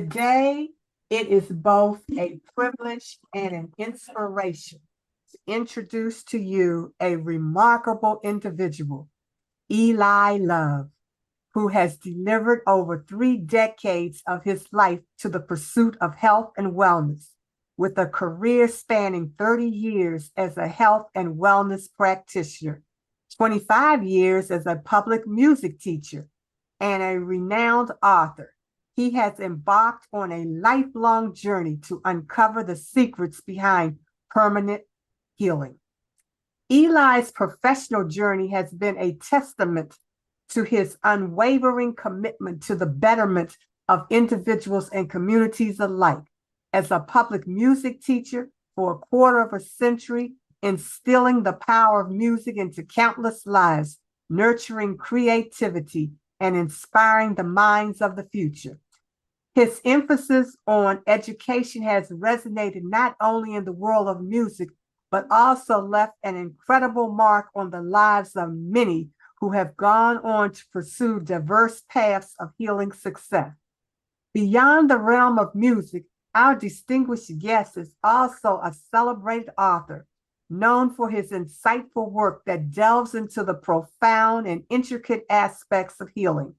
Today, it is both a privilege and an inspiration to introduce to you a remarkable individual, Eli Love, who has delivered over 3 decades of his life to the pursuit of health and wellness, with a career spanning 30 years as a health and wellness practitioner, 25 years as a public music teacher, and a renowned author. He has embarked on a lifelong journey to uncover the secrets behind permanent healing. Eli's professional journey has been a testament to his unwavering commitment to the betterment of individuals and communities alike. As a public music teacher for a quarter of a century, instilling the power of music into countless lives, nurturing creativity, and inspiring the minds of the future. His emphasis on education has resonated not only in the world of music, but also left an incredible mark on the lives of many who have gone on to pursue diverse paths of healing success. Beyond the realm of music, our distinguished guest is also a celebrated author, known for his insightful work that delves into the profound and intricate aspects of healing.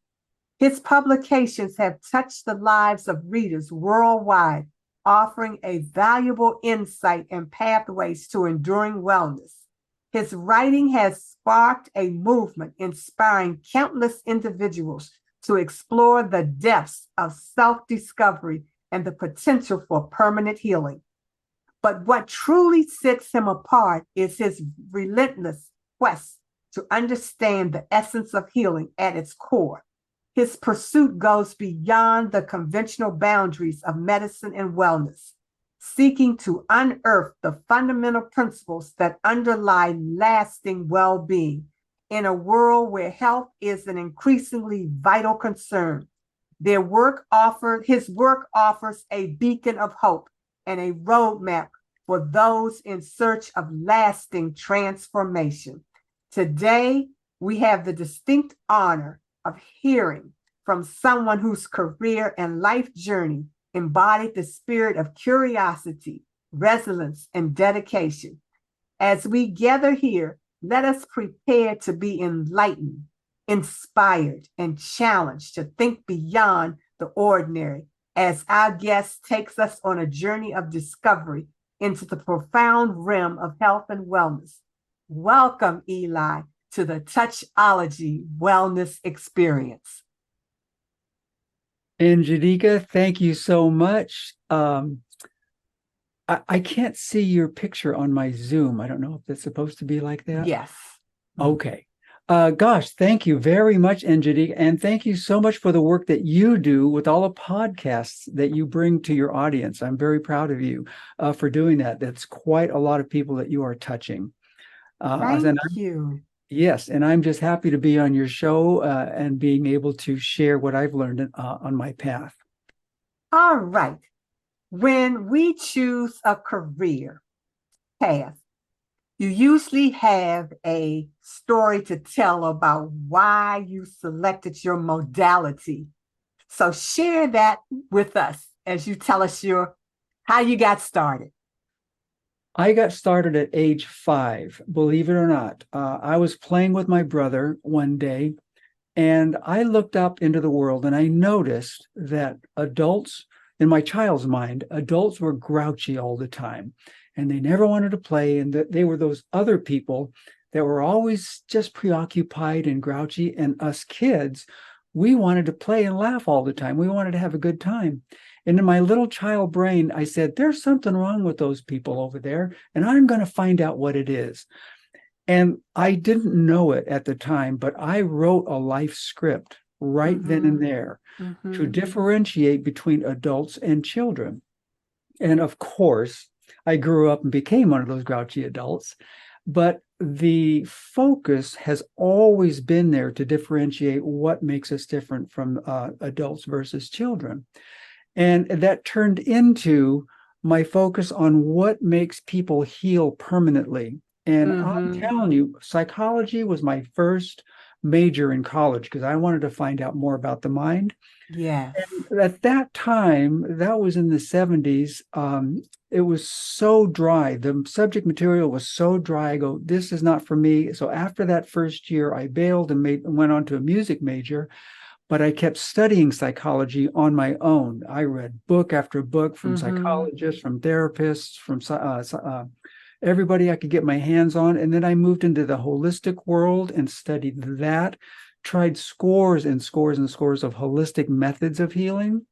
His publications have touched the lives of readers worldwide, offering a valuable insight and pathways to enduring wellness. His writing has sparked a movement inspiring countless individuals to explore the depths of self-discovery and the potential for permanent healing. But what truly sets him apart is his relentless quest to understand the essence of healing at its core. His pursuit goes beyond the conventional boundaries of medicine and wellness, seeking to unearth the fundamental principles that underlie lasting well-being in a world where health is an increasingly vital concern. His work offers a beacon of hope and a roadmap for those in search of lasting transformation. Today, we have the distinct honor of hearing from someone whose career and life journey embodied the spirit of curiosity, resilience, and dedication. As we gather here, let us prepare to be enlightened, inspired, and challenged to think beyond the ordinary as our guest takes us on a journey of discovery into the profound realm of health and wellness. Welcome, Eli, to the Touchology Wellness Experience. And Njideka, thank you so much. I can't see your picture on my Zoom. I don't know if it's supposed to be like that. Yes. Okay. Gosh, thank you very much, Njideka. And thank you so much for the work that you do with all the podcasts that you bring to your audience. I'm very proud of you for doing that. That's quite a lot of people that you are touching. Thank you. Yes, and I'm just happy to be on your show and being able to share what I've learned on my path. All right. When we choose a career path, you usually have a story to tell about why you selected your modality. So share that with us as you tell us how you got started. I got started at age 5, believe it or not. I was playing with my brother one day, and I looked up into the world and I noticed that adults, in my child's mind, adults were grouchy all the time, and they never wanted to play, and that they were those other people that were always just preoccupied and grouchy, and us kids, we wanted to play and laugh all the time. We wanted to have a good time. And in my little child brain, I said, there's something wrong with those people over there, and I'm going to find out what it is. And I didn't know it at the time, but I wrote a life script right then and there to differentiate between adults and children. And of course, I grew up and became one of those grouchy adults, but the focus has always been there to differentiate what makes us different from adults versus children. And that turned into my focus on what makes people heal permanently. And I'm telling you, psychology was my first major in college because I wanted to find out more about the mind. Yes. At that time, that was in the 70s, it was so dry. The subject material was so dry. I go, this is not for me. So after that first year, I bailed and went on to a music major, but I kept studying psychology on my own. I read book after book from psychologists, from therapists, from everybody I could get my hands on. And then I moved into the holistic world and studied that, tried scores and scores and scores of holistic methods of healing.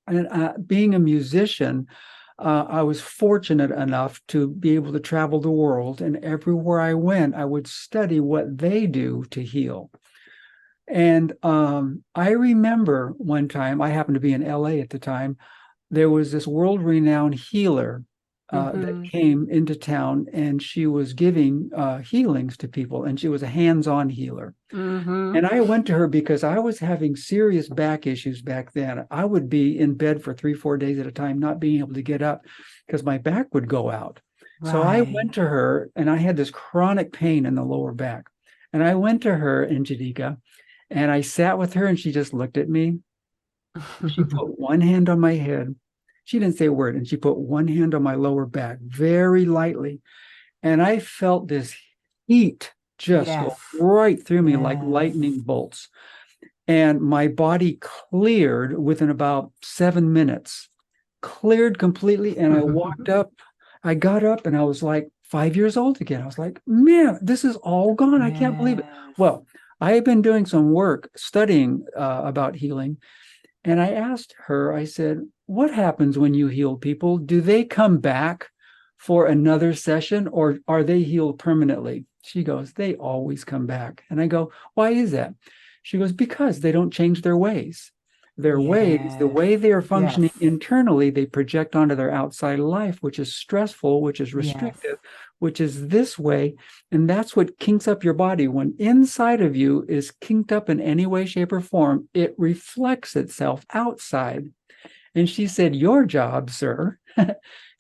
And being a musician, I was fortunate enough to be able to travel the world. And everywhere I went, I would study what they do to heal. And I remember one time, I happened to be in LA at the time, there was this world-renowned healer that came into town, and she was giving healings to people, and she was a hands-on healer. And I went to her because I was having serious back issues back then. I would be in bed for 3-4 days at a time, not being able to get up because my back would go out. Right. So I went to her, and I had this chronic pain in the lower back. And I went to her in Njideka, and I sat with her, and she just looked at me. She put one hand on my head. She didn't say a word, and she put one hand on my lower back very lightly. And I felt this heat just go right through me like lightning bolts. And my body cleared within about 7 minutes, cleared completely. And I walked up, I got up, and I was like 5 years old again. I was like, man, this is all gone. I can't believe it. Well, I had been doing some work studying about healing. And I asked her, I said, what happens when you heal people? Do they come back for another session, or are they healed permanently? She goes, they always come back. And I go, why is that? She goes, because they don't change their ways. Their ways, the way they are functioning internally, they project onto their outside life, which is stressful, which is restrictive, which is this way. And that's what kinks up your body. When inside of you is kinked up in any way, shape, or form, it reflects itself outside. And she said, your job, sir,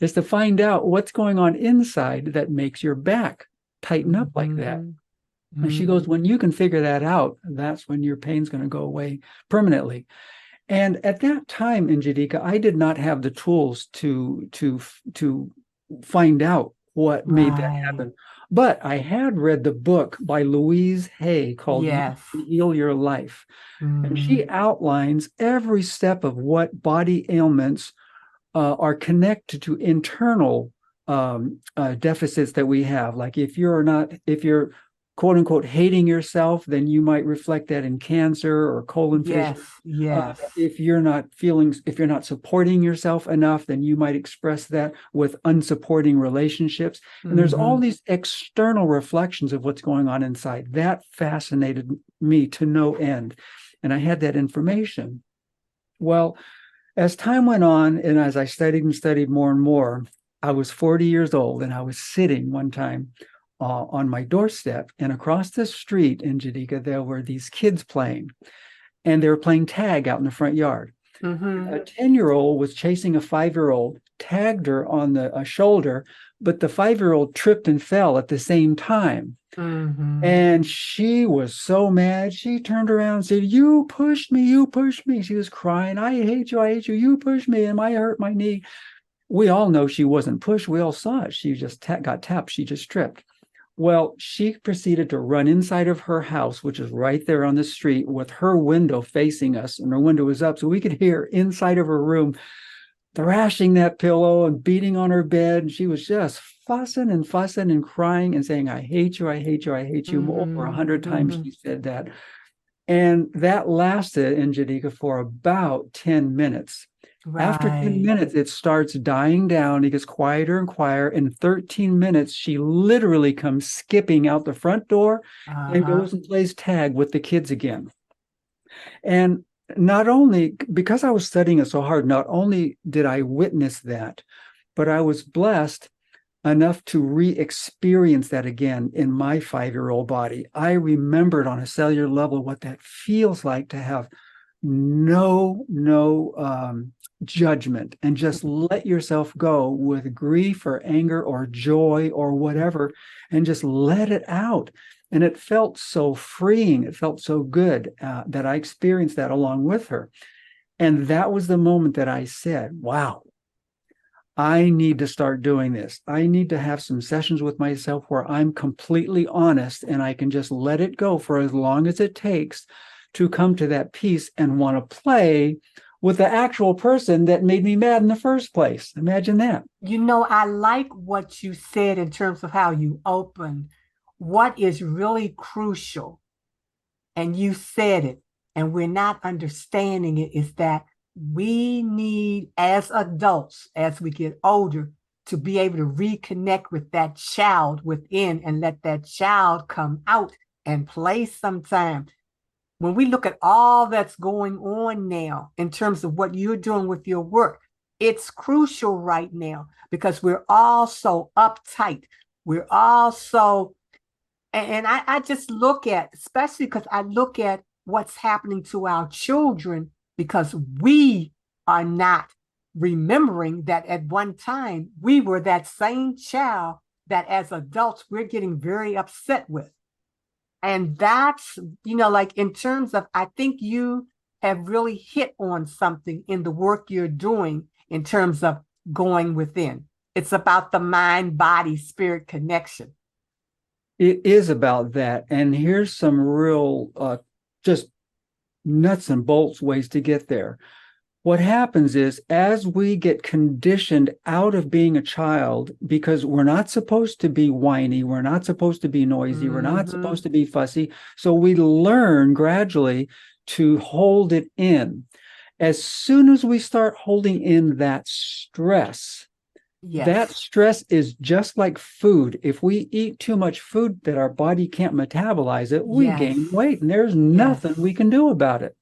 is to find out what's going on inside that makes your back tighten up like that. And she goes, when you can figure that out, that's when your pain's going to go away permanently. And at that time in Njideka, I did not have the tools to find out what made that happen. But I had read the book by Louise Hay called Heal Your Life. And she outlines every step of what body ailments are connected to internal deficits that we have. Like if you're quote unquote hating yourself, then you might reflect that in cancer or colon fissure. If you're not supporting yourself enough, then you might express that with unsupporting relationships. And there's all these external reflections of what's going on inside. That fascinated me to no end. And I had that information. Well, as time went on, and as I studied and studied more and more, I was 40 years old, and I was sitting one time on my doorstep, and across the street in Njideka, there were these kids playing, and they were playing tag out in the front yard. A 10-year-old was chasing a 5-year-old, tagged her on the shoulder, but the 5-year-old tripped and fell at the same time. And she was so mad. She turned around and said, you pushed me, you pushed me. She was crying, I hate you, you pushed me, and I hurt my knee. We all know she wasn't pushed. We all saw it. She just got tapped. She just tripped. Well, she proceeded to run inside of her house, which is right there on the street, with her window facing us, and her window was up, so we could hear inside of her room thrashing that pillow and beating on her bed. And she was just fussing and crying and saying, I hate you, I hate you, I hate you. Over 100 times she said that. And that lasted in Njideka for about 10 minutes. After 10 minutes, it starts dying down. It gets quieter and quieter. In 13 minutes, she literally comes skipping out the front door and goes and plays tag with the kids again. And not only, because I was studying it so hard, not only did I witness that, but I was blessed enough to re-experience that again in my 5-year-old body. I remembered on a cellular level what that feels like to have no judgment and just let yourself go with grief or anger or joy or whatever, and just let it out. And it felt so freeing. It felt so good that I experienced that along with her. And that was the moment that I said, wow, I need to start doing this. I need to have some sessions with myself where I'm completely honest and I can just let it go for as long as it takes to come to that peace and want to play with the actual person that made me mad in the first place. Imagine that. I like what you said in terms of how you opened. What is really crucial, and you said it, and we're not understanding it, is that we need, as adults, as we get older, to be able to reconnect with that child within and let that child come out and play sometime. When we look at all that's going on now in terms of what you're doing with your work, it's crucial right now because we're all so uptight. We're all so, and I just look at, especially because I look at what's happening to our children because we are not remembering that at one time we were that same child that as adults we're getting very upset with. And that's, like in terms of, I think you have really hit on something in the work you're doing in terms of going within. It's about the mind, body, spirit connection. It is about that. And here's some real, just nuts and bolts ways to get there. What happens is as we get conditioned out of being a child, because we're not supposed to be whiny, we're not supposed to be noisy, we're not supposed to be fussy. So we learn gradually to hold it in. As soon as we start holding in that stress, that stress is just like food. If we eat too much food that our body can't metabolize it, we gain weight, and there's nothing we can do about it.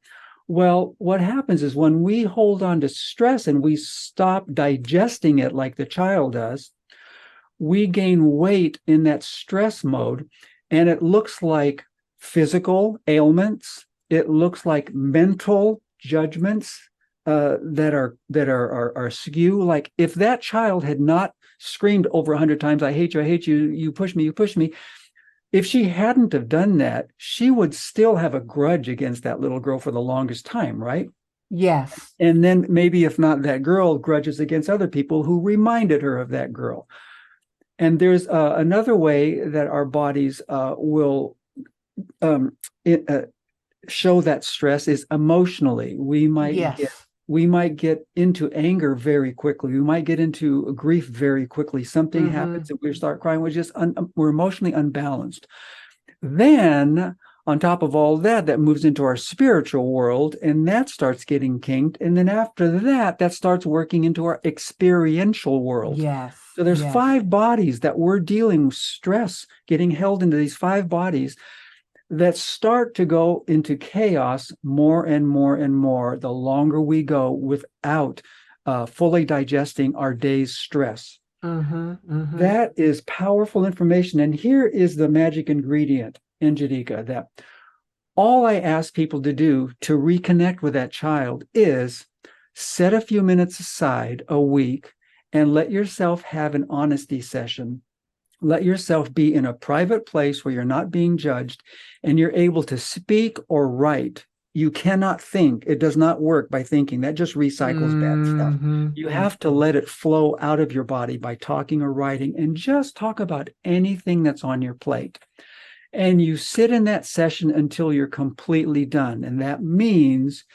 Well, what happens is when we hold on to stress and we stop digesting it like the child does, we gain weight in that stress mode. And it looks like physical ailments. It looks like mental judgments that are skew. Like if that child had not screamed over 100 times, I hate you, you push me, you push me. If she hadn't have done that, she would still have a grudge against that little girl for the longest time, right? Yes. And then maybe if not that girl, grudges against other people who reminded her of that girl. And there's another way that our bodies will show that stress is emotionally. We might get into anger very quickly. We might get into grief very quickly. Something happens and we start crying. We're emotionally unbalanced. Then on top of all that, that moves into our spiritual world and that starts getting kinked. And then after that, that starts working into our experiential world. Yes. So there's 5 bodies that we're dealing with stress, getting held into these 5 bodies that start to go into chaos more and more and more the longer we go without fully digesting our day's stress. That is powerful information. And here is the magic ingredient in Njideka, that all I ask people to do to reconnect with that child is set a few minutes aside a week and let yourself have an honesty session. Let yourself be in a private place where you're not being judged and you're able to speak or write. You cannot think. It does not work by thinking. That just recycles bad stuff. You have to let it flow out of your body by talking or writing and just talk about anything that's on your plate. And you sit in that session until you're completely done. And that means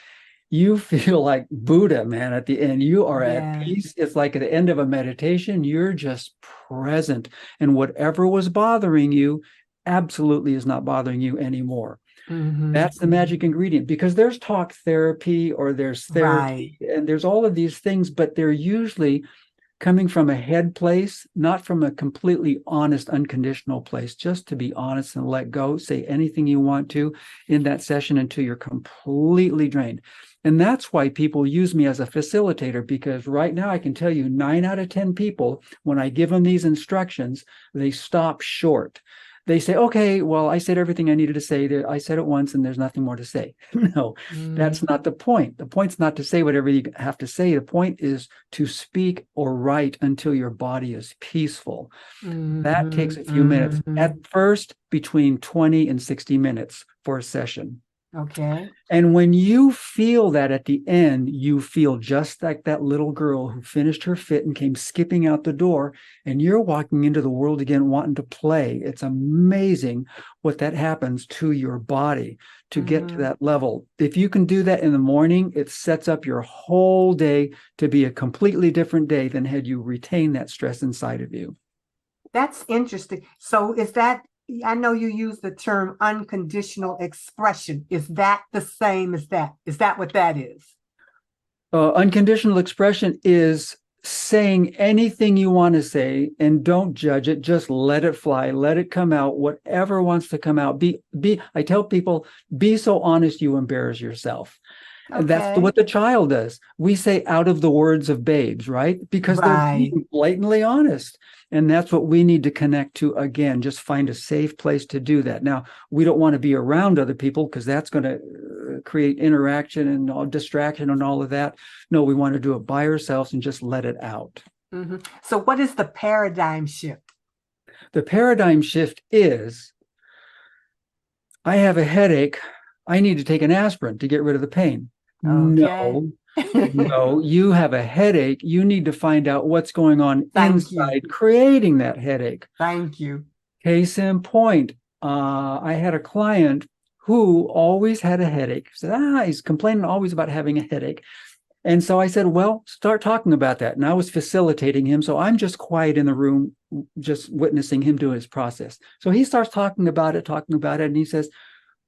you feel like Buddha, man, at the end. You are at peace. It's like at the end of a meditation, you're just present. And whatever was bothering you absolutely is not bothering you anymore. That's the magic ingredient, because there's talk therapy or there's therapy and there's all of these things, but they're usually coming from a head place, not from a completely honest, unconditional place. Just to be honest and let go, say anything you want to in that session until you're completely drained. And that's why people use me as a facilitator, because right now I can tell you 9 out of 10 people, when I give them these instructions, they stop short. they say, okay, well, I said everything I needed to say. I said it once and there's nothing more to say. No, that's not the point. The point's not to say whatever you have to say. The point is to speak or write until your body is peaceful. That takes a few minutes. At first, between 20 and 60 minutes for a session. Okay. And when you feel that at the end, you feel just like that little girl who finished her fit and came skipping out the door, and you're walking into the world again wanting to play. It's amazing what that happens to your body to get to that level. If you can do that in the morning, it sets up your whole day to be a completely different day than had you retained that stress inside of you. That's interesting. So is that, I know you use the term unconditional expression. Is that the same as that? Is that what that is? Unconditional expression is saying anything you want to say and don't judge it. Just let it fly. Let it come out. Whatever wants to come out. I tell people, be so honest you embarrass yourself. And that's what the child does. We say out of the words of babes, right? Because they're being blatantly honest. And that's what we need to connect to again. Just find a safe place to do that. Now, we don't want to be around other people because that's going to create interaction and all distraction and all of that. No, we want to do it by ourselves and just let it out. So what is the paradigm shift? The paradigm shift is, I have a headache. I need to take an aspirin to get rid of the pain. Okay. No, you have a headache. You need to find out what's going on inside creating that headache. Thank you. Case in point, I had a client who always had a headache. He said, he's complaining always about having a headache. And so I said, well, start talking about that. And I was facilitating him. So I'm just quiet in the room, just witnessing him do his process. So he starts talking about it. And he says,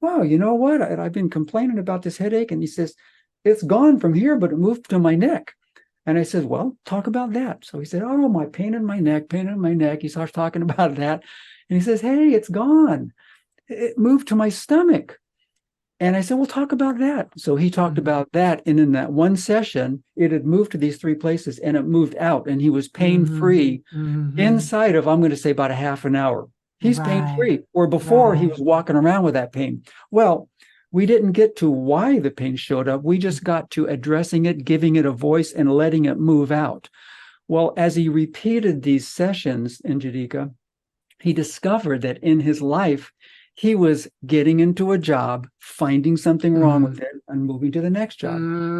wow, you know what? I've been complaining about this headache. And he says, it's gone from here, but it moved to my neck. And I said, well, talk about that. So he said, oh, my pain in my neck. He starts talking about that. And he says, hey, it's gone. It moved to my stomach. And I said, well, talk about that. So he talked about that. And in that one session, it had moved to these three places and it moved out. And he was pain-free inside of, I'm going to say, about a half an hour. He's pain-free, where before he was walking around with that pain. Well, we didn't get to why the pain showed up. We just got to addressing it, giving it a voice, and letting it move out. Well, as he repeated these sessions in Njideka, he discovered that in his life, he was getting into a job, finding something wrong with it, and moving to the next job.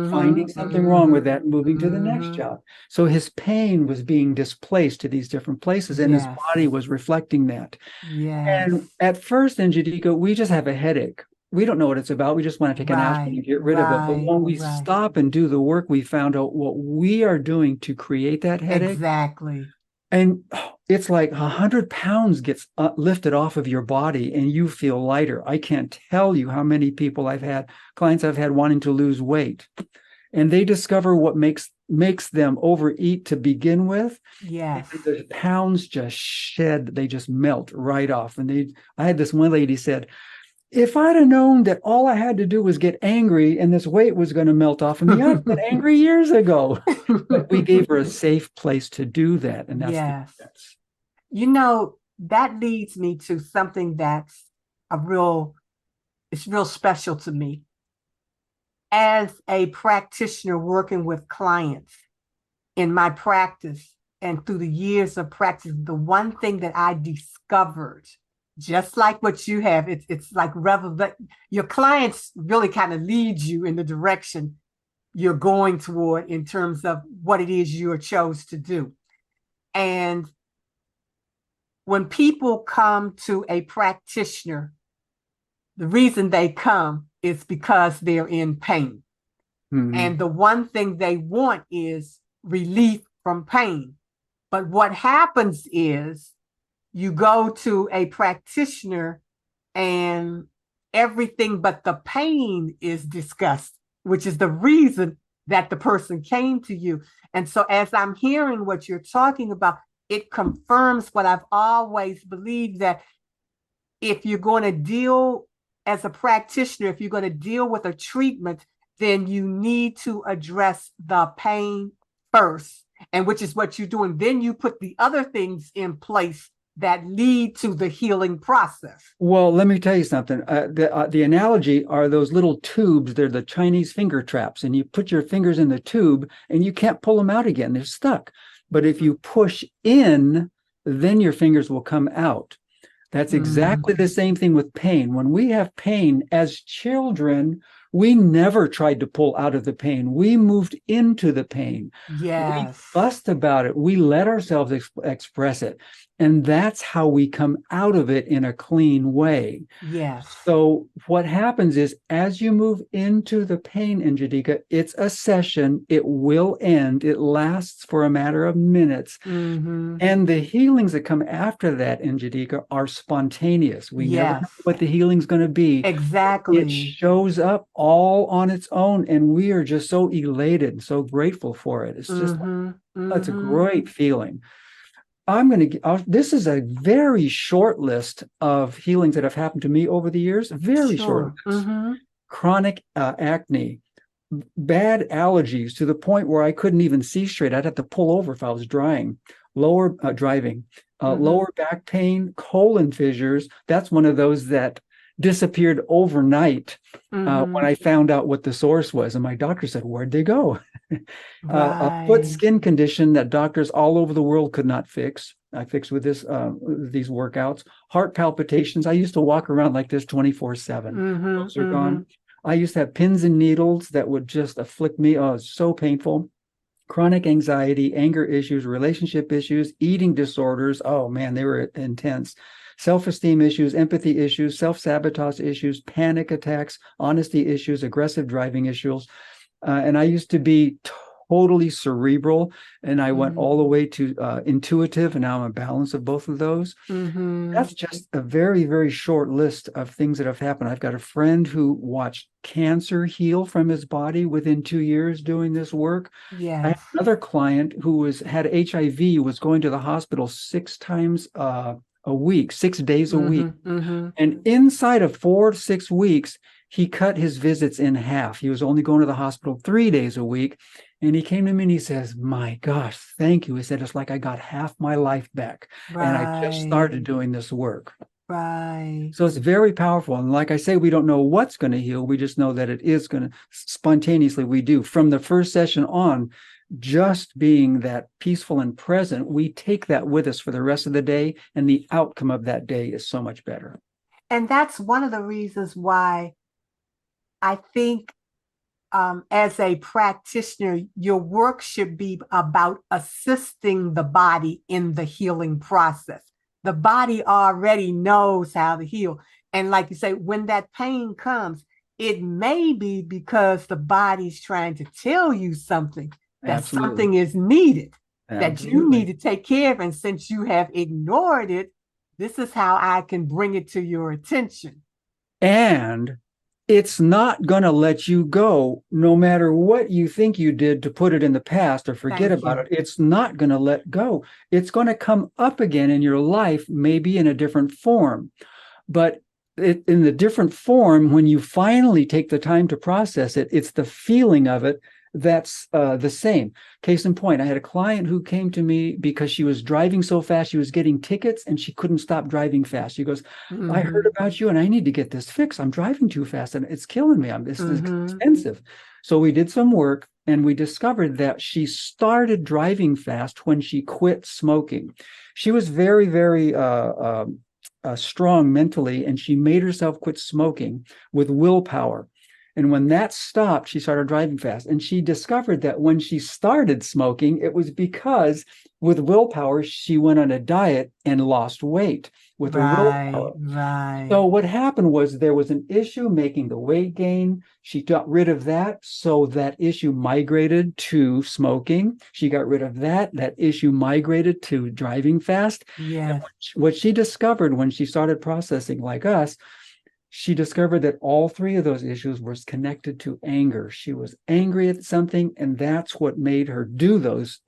Finding something wrong with that, moving to the next job. So his pain was being displaced to these different places, and his body was reflecting that. And at first in Njideka, we just have a headache. We don't know what it's about. We just want to take an aspirin and get rid of it. But when we stop and do the work, we found out what we are doing to create that headache. Exactly. And it's like 100 pounds gets lifted off of your body and you feel lighter. I can't tell you how many people clients I've had wanting to lose weight. And they discover what makes them overeat to begin with. Yes. And the pounds just shed, they just melt right off. And I had this one lady said, if I'd have known that all I had to do was get angry and this weight was going to melt off of me, I'd have been angry years ago. But we gave her a safe place to do that. And that's the difference. You know, that leads me to something that's it's real special to me. As a practitioner working with clients in my practice and through the years of practice, the one thing that I discovered, just like what you have, it's like your clients really kind of lead you in the direction you're going toward in terms of what it is you chose to do. And when people come to a practitioner, the reason they come is because they're in pain. And the one thing they want is relief from pain. But what happens is you go to a practitioner and everything but the pain is discussed, which is the reason that the person came to you. And so as I'm hearing what you're talking about, it confirms what I've always believed, that if you're going to deal as a practitioner, if you're going to deal with a treatment, then you need to address the pain first, and which is what you're doing. Then you put the other things in place that lead to the healing process. Well, let me tell you something. The analogy are those little tubes. They're the Chinese finger traps, and you put your fingers in the tube and you can't pull them out again. They're stuck. But if you push in, then your fingers will come out. That's exactly the same thing with pain. When we have pain as children, we never tried to pull out of the pain. We moved into the pain. We Yes. fussed about it. We let ourselves express it. And that's how we come out of it in a clean way. Yes. So what happens is, as you move into the pain, Njideka, it's a session. It will end. It lasts for a matter of minutes. And the healings that come after that, Njideka, are spontaneous. We never know what the healing's going to be. Exactly. It shows up all on its own, and we are just so elated and so grateful for it. It's just, it's a great feeling. This is a very short list of healings that have happened to me over the years. Very short list. Chronic acne, bad allergies to the point where I couldn't even see straight. I'd have to pull over if I was driving. Lower back pain, colon fissures. That's one of those that disappeared overnight when I found out what the source was. And my doctor said, where'd they go? A foot skin condition that doctors all over the world could not fix. I fixed with these workouts. Heart palpitations. I used to walk around like this 24/7. Those are gone. I used to have pins and needles that would just afflict me. Oh, it's so painful. Chronic anxiety, anger issues, relationship issues, eating disorders. Oh man, they were intense. Self-esteem issues, empathy issues, self-sabotage issues, panic attacks, honesty issues, aggressive driving issues. And I used to be totally cerebral, and I went all the way to intuitive, and now I'm a balance of both of those. That's just a very, very short list of things that have happened. I've got a friend who watched cancer heal from his body within 2 years doing this work. Yes. I have another client who had HIV, was going to the hospital 6 times a week, 6 days a week. And inside of 4 to 6 weeks, he cut his visits in half. He was only going to the hospital 3 days a week. And he came to me and he says, my gosh, thank you. He said, it's like I got half my life back. And I just started doing this work. So it's very powerful. And like I say, we don't know what's going to heal. We just know that it is going to spontaneously. We do. From the first session on, just being that peaceful and present, we take that with us for the rest of the day. And the outcome of that day is so much better. And that's one of the reasons why I think as a practitioner, your work should be about assisting the body in the healing process. The body already knows how to heal. And like you say, when that pain comes, it may be because the body's trying to tell you something, that something is needed, that you need to take care of. And since you have ignored it, this is how I can bring it to your attention. And it's not going to let you go, no matter what you think you did to put it in the past or forget about it. It's not going to let go. It's going to come up again in your life, maybe in a different form. But in the different form, when you finally take the time to process it, it's the feeling of it that's the same. Case in point, I had a client who came to me because she was driving so fast, she was getting tickets and she couldn't stop driving fast. She goes, I heard about you and I need to get this fixed. I'm driving too fast and it's killing me. This is expensive. So we did some work and we discovered that she started driving fast when she quit smoking. She was very, very strong mentally, and she made herself quit smoking with willpower. And when that stopped, she started driving fast. And she discovered that when she started smoking, it was because with willpower, she went on a diet and lost weight with her willpower. So what happened was there was an issue making the weight gain. She got rid of that. So that issue migrated to smoking. She got rid of that. That issue migrated to driving fast. Yes. What she discovered when she started processing like us, she discovered that all 3 of those issues were connected to anger. She was angry at something, and that's what made her do those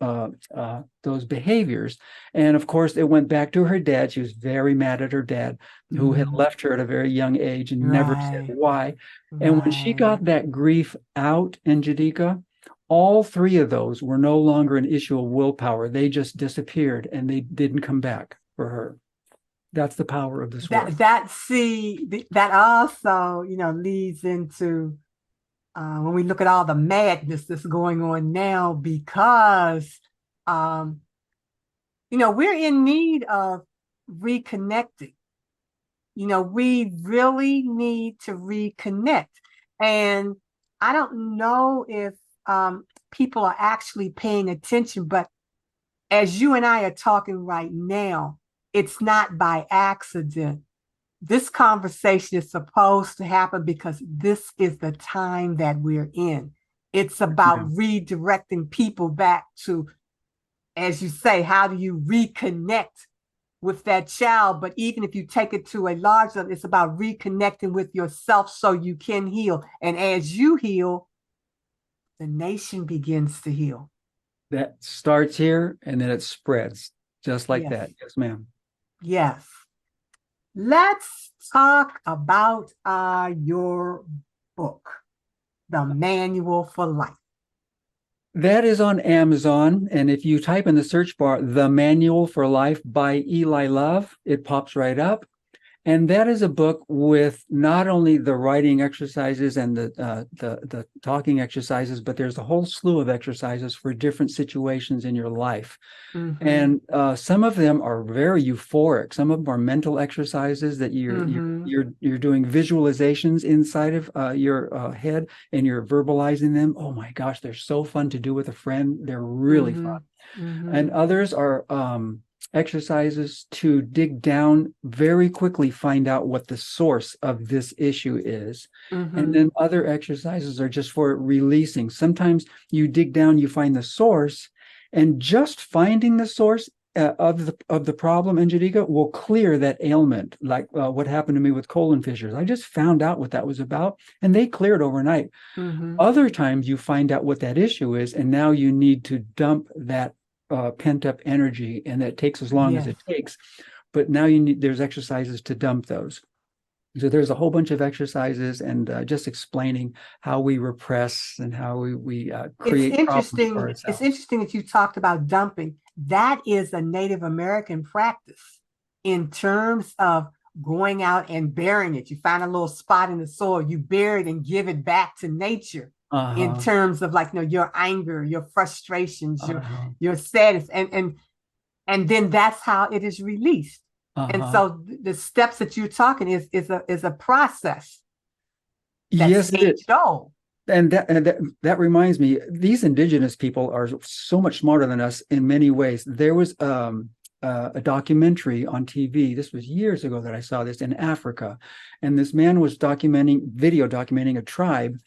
behaviors. And of course, it went back to her dad. She was very mad at her dad, who had left her at a very young age and never said why. And when she got that grief out, Njideka, all 3 of those were no longer an issue of willpower. They just disappeared and they didn't come back for her. That's the power of this work. That also, leads into when we look at all the madness that's going on now, because we're in need of reconnecting. We really need to reconnect. And I don't know if people are actually paying attention, but as you and I are talking right now, it's not by accident. This conversation is supposed to happen because this is the time that we're in. It's about redirecting people back to, as you say, how do you reconnect with that child? But even if you take it to a large level, it's about reconnecting with yourself so you can heal. And as you heal, the nation begins to heal. That starts here and then it spreads just like Yes. that. Yes, ma'am. Yes. Let's talk about your book, The Manual for Life. That is on Amazon. And if you type in the search bar, The Manual for Life by Eli Love, it pops right up. And that is a book with not only the writing exercises and the talking exercises, but there's a whole slew of exercises for different situations in your life. Mm-hmm. And some of them are very euphoric. Some of them are mental exercises that you're doing visualizations inside of your head, and you're verbalizing them. Oh my gosh, they're so fun to do with a friend. They're really fun. And others are exercises to dig down very quickly, find out what the source of this issue is. And then other exercises are just for releasing. Sometimes you dig down, you find the source, and just finding the source of the problem, Njideka, will clear that ailment. Like what happened to me with colon fissures. I just found out what that was about, and they cleared overnight. Other times you find out what that issue is, and now you need to dump that pent up energy, and that takes as long as it takes. But now there's exercises to dump those. So there's a whole bunch of exercises, and just explaining how we repress and how we create problems for ourselves. It's interesting that you talked about dumping. That is a Native American practice in terms of going out and burying it. You find a little spot in the soil, you bury it and give it back to nature. In terms of your anger, your frustrations, your sadness, and then that's how it is released. And so the steps that you're talking is a process. Yes, it is. And that reminds me, these indigenous people are so much smarter than us in many ways. There was a documentary on TV. This was years ago that I saw this in Africa, and this man was video documenting a tribe.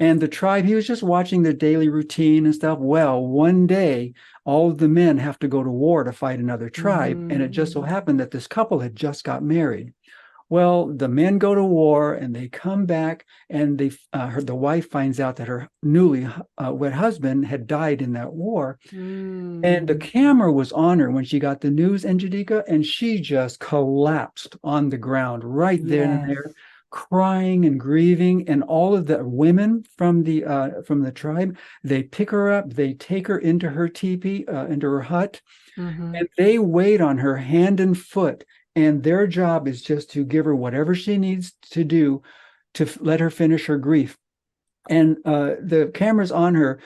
And the tribe, he was just watching their daily routine and stuff. Well, one day, all of the men have to go to war to fight another tribe. And it just so happened that this couple had just got married. Well, the men go to war and they come back, and the wife finds out that her newly wed husband had died in that war. And the camera was on her when she got the news, Njideka, and she just collapsed on the ground right there and there, crying and grieving. And all of the women from the tribe, they pick her up, they take her into her teepee, into her hut, and they wait on her hand and foot. And their job is just to give her whatever she needs to do to let her finish her grief. And the camera's on her.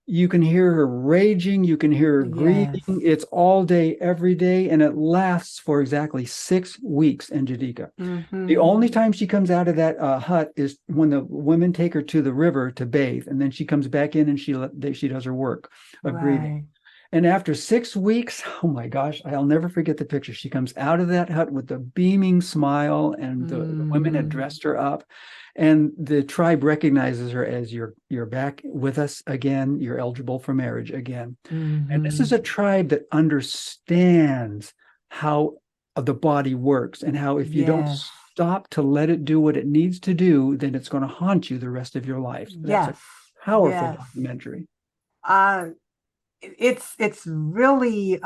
You can hear her raging. You can hear her grieving. It's all day, every day. And it lasts for exactly 6 weeks in Njideka. The only time she comes out of that hut is when the women take her to the river to bathe. And then she comes back in and she does her work of grieving. And after 6 weeks, oh my gosh, I'll never forget the picture. She comes out of that hut with a beaming smile, and the women had dressed her up. And the tribe recognizes her as you're back with us again. You're eligible for marriage again. And this is a tribe that understands how the body works, and how if you don't stop to let it do what it needs to do, then it's going to haunt you the rest of your life. That's a powerful documentary. It's really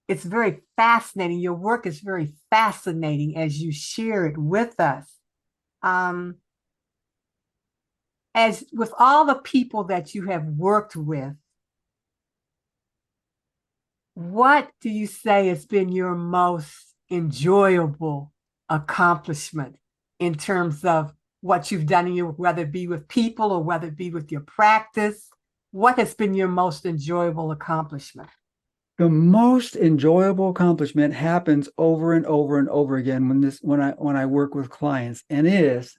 it's very fascinating. Your work is very fascinating as you share it with us. As with all the people that you have worked with, What do you say has been your most enjoyable accomplishment in terms of what you've done in your, whether it be with people or whether it be with your practice? What has been your most enjoyable accomplishment? The most enjoyable accomplishment happens over and over and over again when I work with clients, and it is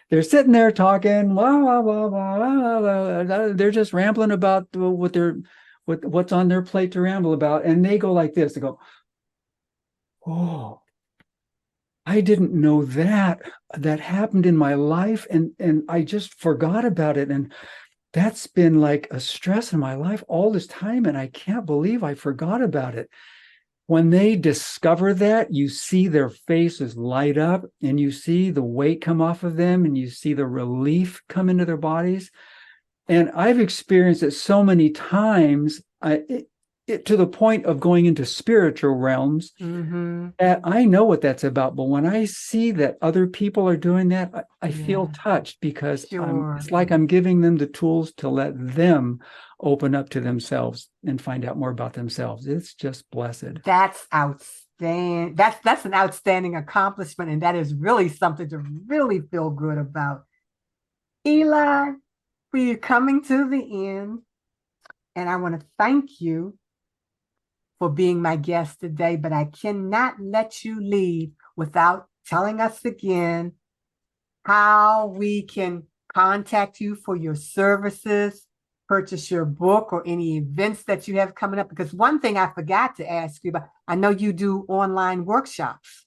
they're sitting there talking, blah, blah, blah, blah, blah, blah. They're just rambling about what's on their plate to ramble about, and they go like this. They go, "Oh, I didn't know that happened in my life, and I just forgot about it, and that's been like a stress in my life all this time, and I can't believe I forgot about it." When they discover that, you see their faces light up, and you see the weight come off of them, and you see the relief come into their bodies. And I've experienced it so many times, to the point of going into spiritual realms, Mm-hmm. that I know what that's about. But when I see that other people are doing that, I feel Yeah, touched, because sure. it's like I'm giving them the tools to let them open up to themselves and find out more about themselves. It's just blessed. That's outstanding. That's an outstanding accomplishment, and that is really something to really feel good about. Eli, we're coming to the end, and I want to thank you for being my guest today, but I cannot let you leave without telling us again how we can contact you for your services, purchase your book, or any events that you have coming up. Because one thing I forgot to ask you about, I know you do online workshops.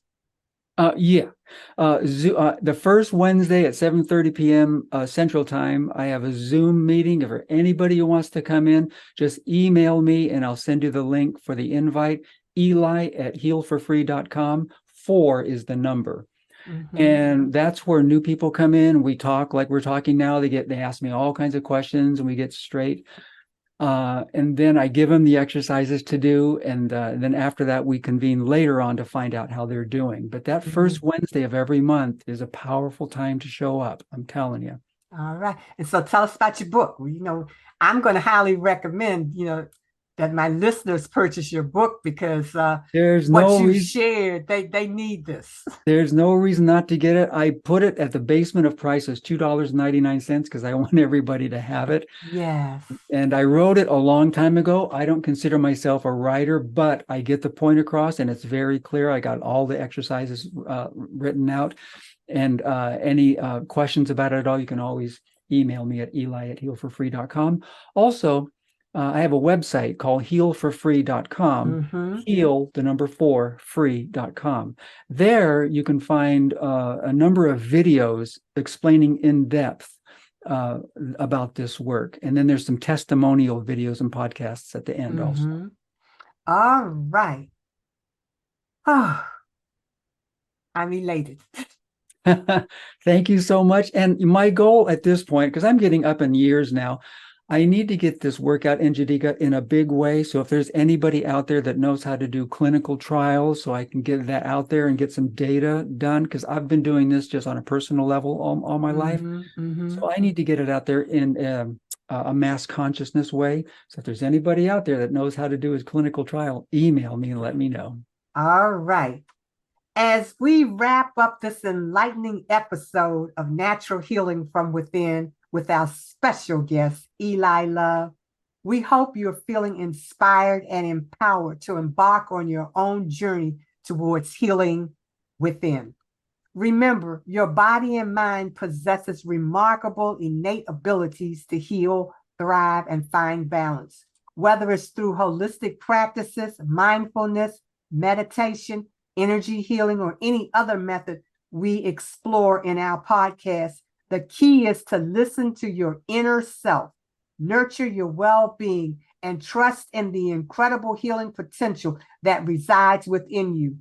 Yeah. The first Wednesday at 7:30 p.m. Central Time, I have a Zoom meeting. If anybody who wants to come in, just email me and I'll send you the link for the invite. Eli@healforfree.com. 4 is the number. Mm-hmm. And that's where new people come in. We talk like we're talking now. They ask me all kinds of questions, and we get straight. And then I give them the exercises to do. And then after that, we convene later on to find out how they're doing. But that first Wednesday of every month is a powerful time to show up. I'm telling you. All right. And so tell us about your book. Well, I'm going to highly recommend, that my listeners purchase your book because There's what no you reason. shared, they need this. There's no reason not to get it. I put it at the basement of prices, $2.99, because I want everybody to have it. Yes. And I wrote it a long time ago. I don't consider myself a writer, but I get the point across, and it's very clear. I got all the exercises written out. And any questions about it at all, you can always email me at eli@healforfree.com. Also, I have a website called healforfree.com. Mm-hmm. Heal, the number 4, free.com. There you can find a number of videos explaining in depth about this work. And then there's some testimonial videos and podcasts at the end also. Mm-hmm. All right. Oh, I'm elated. Thank you so much. And my goal at this point, because I'm getting up in years now, I need to get this workout in Njideka in a big way. So if there's anybody out there that knows how to do clinical trials, so I can get that out there and get some data done, because I've been doing this just on a personal level all my life. Mm-hmm. So I need to get it out there in a mass consciousness way. So if there's anybody out there that knows how to do his clinical trial, email me and let me know. All right. As we wrap up this enlightening episode of Natural Healing from Within with our special guest, Eli Love, we hope you're feeling inspired and empowered to embark on your own journey towards healing within. Remember, your body and mind possesses remarkable innate abilities to heal, thrive, and find balance. Whether it's through holistic practices, mindfulness, meditation, energy healing, or any other method we explore in our podcast, the key is to listen to your inner self, nurture your well-being, and trust in the incredible healing potential that resides within you.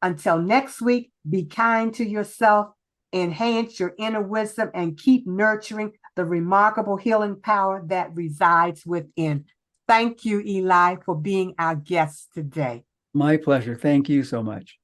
Until next week, be kind to yourself, enhance your inner wisdom, and keep nurturing the remarkable healing power that resides within. Thank you, Eli, for being our guest today. My pleasure. Thank you so much.